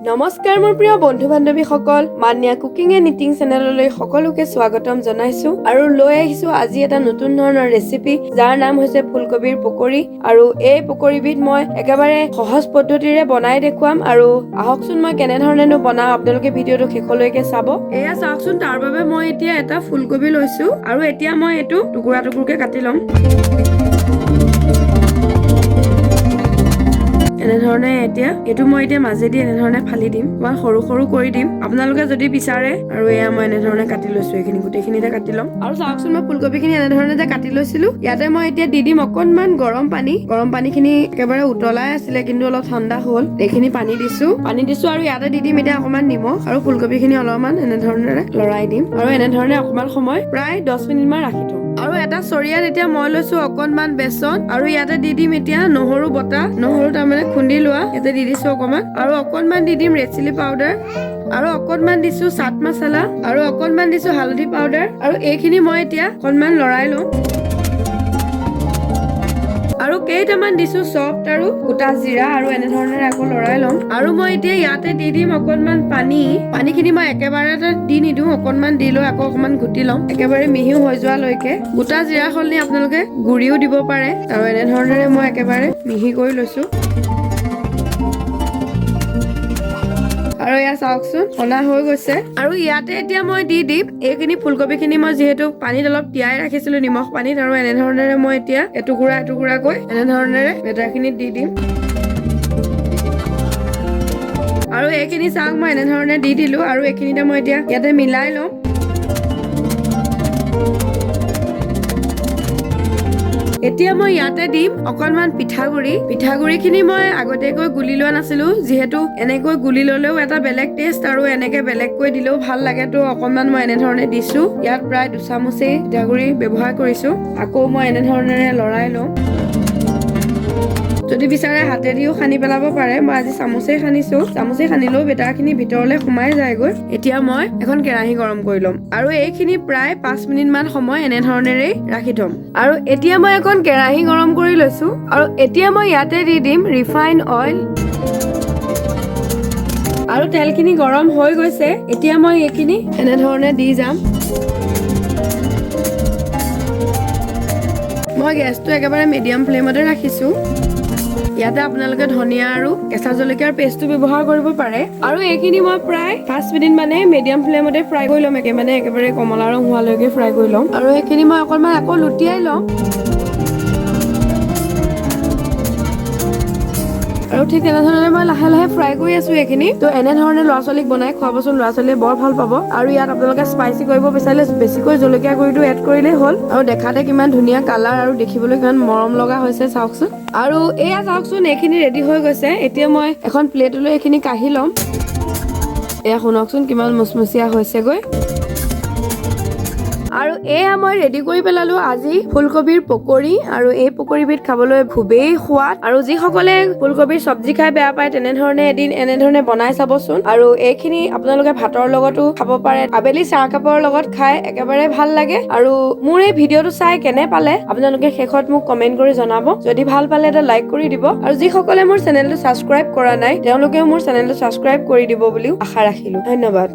নমস্কাৰ মোৰ প্ৰিয় বন্ধু বান্ধৱীসকল, মান্যা কুকিং এণ্ড ইটিং চেনেললৈ সকলোকে স্বাগতম জনাইছো আৰু লৈ আহিছো আজি এটা নতুন ধৰণৰ ৰেচিপি যাৰ নাম হৈছে ফুলকবিৰ পকৰি। আৰু এই পকৰিবিধ মই একেবাৰে সহজ পদ্ধতিৰে বনাই দেখুৱাম আৰু আহকচোন মই কেনেধৰণেনো বনাও আপোনালোকে ভিডিঅ'টো শেষলৈকে চাব। এয়া চাওকচোন, তাৰ বাবে মই এতিয়া এটা ফুলকবি লৈছো আৰু এতিয়া মই এইটো টুকুৰা টুকুৰকে কাটি ল'ম। এনেধৰণে এতিয়া এইটো মই এতিয়া মাজেদি এনেধৰণে ফালি দিম, মই সৰু সৰু কৰি দিম আপোনালোকে যদি বিচাৰে। আৰু এয়া মই এনেধৰণে কাটি লৈছো, এইখিনি গোটেইখিনিতে কাটি ল'ম। আৰু চাওকচোন মই ফুলকবিখিনি এনেধৰণে যে কাটি লৈছিলো, ইয়াতে মই এতিয়া দি দিম অকনমান গৰম পানী খিনি একেবাৰে উতলাই আছিলে কিন্তু অলপ ঠাণ্ডা হ'ল, এইখিনি পানী দিছো আৰু ইয়াতে দি দিম এতিয়া অকমান নিমখ আৰু ফুলকবিখিনি অলপমান এনেধৰণে লৰাই দিম আৰু এনেধৰণে অকমান সময় প্ৰায় 10 মিনিট মান ৰাখি থম। আৰু এটা চৰিয়াত এতিয়া মই লৈছো অকনমান বেচন আৰু ইয়াতে দি দিম এতিয়া নহৰু বটা, নহৰু তাৰমানে খুন্দি লোৱা, ইয়াতে দি দিছো অকমান আৰু অকনমান দি দিম ৰেড চিলি পাউডাৰ আৰু অকনমান দিছো চাট মছলা আৰু অকনমান দিছো হালধি পাউডাৰ আৰু এইখিনি মই এতিয়া অকনমান লৰাই লওঁ আৰু কেইটামান দিছো চফ্ট আৰু গোটা জিৰা আৰু এনেধৰণে আকৌ লৰাই লম। আৰু মই এতিয়া ইয়াতে দি দিম অকনমান পানীখিনি মই একেবাৰে দি নিদিওঁ, অকনমান দি লৈ আকৌ অকনমান ঘুটি লম একেবাৰে মিহিও হৈ যোৱালৈকে। গোটা জিৰা সলনি আপোনালোকে গুড়িও দিব পাৰে আৰু এনেধৰণেৰে মই একেবাৰে মিহি কৰি লৈছো। আৰু এয়া চাওকচোন কলা হৈ গৈছে আৰু ইয়াতে এতিয়া মই দি দিম এইখিনি ফুলকবিখিনি মই যিহেতু পানীত অলপ তিয়াই ৰাখিছিলো নিমখ পানীত, আৰু এনেধৰণেৰে মই এতিয়া এটুকুৰাকৈ এনেধৰণেৰে বেটাৰখিনিত দি দিম আৰু এইখিনি চাওক মই এনেধৰণে দি দিলো আৰু এইখিনিতে মই এতিয়া ইয়াতে মিলাই লম। এতিয়া মই ইয়াতে দিম অকনমান পিঠাগুৰি খিনি মই আগতীয়াকৈ গুলি লোৱা নাছিলো, যিহেতু এনেকৈ গুলি ললেও এটা বেলেগ টেষ্ট আৰু এনেকে বেলেগকৈ দিলেও ভাল লাগে, তো অকনমান মই এনেধৰণে দিছো। ইয়াত প্ৰায় 2 চামুচেই পিঠাগুৰি ব্যৱহাৰ কৰিছো। আকৌ মই এনেধৰণেৰে লৰাই লওঁ, যদি বিচাৰে হাতেদিও সানি পেলাব পাৰে, মই আজি চামুচেই সানিছো, চামুচেই সানিলেও বেটাৰখিনি ভিতৰলৈ সোমাই যায়গৈ। এতিয়া মই এখন কেৰাহী গৰম কৰি ল'ম আৰু এইখিনি প্ৰায় 5 মিনিট মান সময় এনেধৰণেৰে ৰাখি থম। আৰু এতিয়া মই এখন কেৰাহী গৰম কৰি লৈছো আৰু এতিয়া মই ইয়াতে দি দিম ৰিফাইন অইল আৰু তেলখিনি গৰম হৈ গৈছে। এতিয়া মই এইখিনি এনেধৰণে দি যাম। মই গেছটো একেবাৰে মিডিয়াম ফ্লেমতে ৰাখিছো। ইয়াতে আপোনালোকে ধনিয়া আৰু কেঁচা জলকীয়াৰ পেষ্টটো ব্যৱহাৰ কৰিব পাৰে। আৰু এইখিনি মই প্ৰায় 5 মিনিট মানে মিডিয়াম ফ্লেমতে ফ্ৰাই কৰি ল'ম, একেবাৰে কমলা ৰং হোৱালৈকে ফ্ৰাই কৰি ল'ম। আৰু এইখিনি মই অকণমান আকৌ লুটিয়াই ল'ম আৰু ঠিক তেনেধৰণে মই লাহে লাহে ফ্ৰাই কৰি আছো এইখিনি। তো এনেধৰণে ল'ৰা ছোৱালীক বনাই খুৱাবচোন, ল'ৰা ছোৱালীয়ে বৰ ভাল পাব। আৰু ইয়াত আপোনালোকে স্পাইচি কৰিব বিচাৰিলে বেছিকৈ জলকীয়া গুড়িটো এড কৰিলেই হ'ল। আৰু দেখাতে কিমান ধুনীয়া কালাৰ আৰু দেখিবলৈ কিমান মৰম লগা হৈছে চাওকচোন। আৰু এয়া চাওকচোন এইখিনি ৰেডি হৈ গৈছে। এতিয়া মই এখন প্লেটলৈ এইখিনি কাঢ়ি ল'ম। এয়া শুনকচোন কিমান মুচমুচীয়া হৈছেগৈ। আৰু এয়া মই ৰেডি কৰি পেলালো আজি ফুলকবিৰ পকৰি। আৰু এই পকৰিবিধ খাবলৈ খুবেই সোৱাদ, আৰু যিসকলে ফুলকবিৰ চব্জি খাই বেয়া পায় তেনেধৰণে এদিন এনেধৰণে বনাই চাবচোন। আৰু এইখিনি আপোনালোকে ভাতৰ লগতো খাব পাৰে, আবেলি চাহ কাপৰ লগত খাই একেবাৰে ভাল লাগে। আৰু মোৰ এই ভিডিঅ'টো চাই কেনে পালে আপোনালোকে শেষত মোক কমেন্ট কৰি জনাব। যদি ভাল পালে এটা লাইক কৰি দিব, আৰু যিসকলে মোৰ চেনেলটো ছাবস্ক্ৰাইব কৰা নাই তেওঁলোকেও মোৰ চেনেলটো ছাবস্ক্ৰাইব কৰি দিব বুলিও আশা ৰাখিলো। ধন্যবাদ।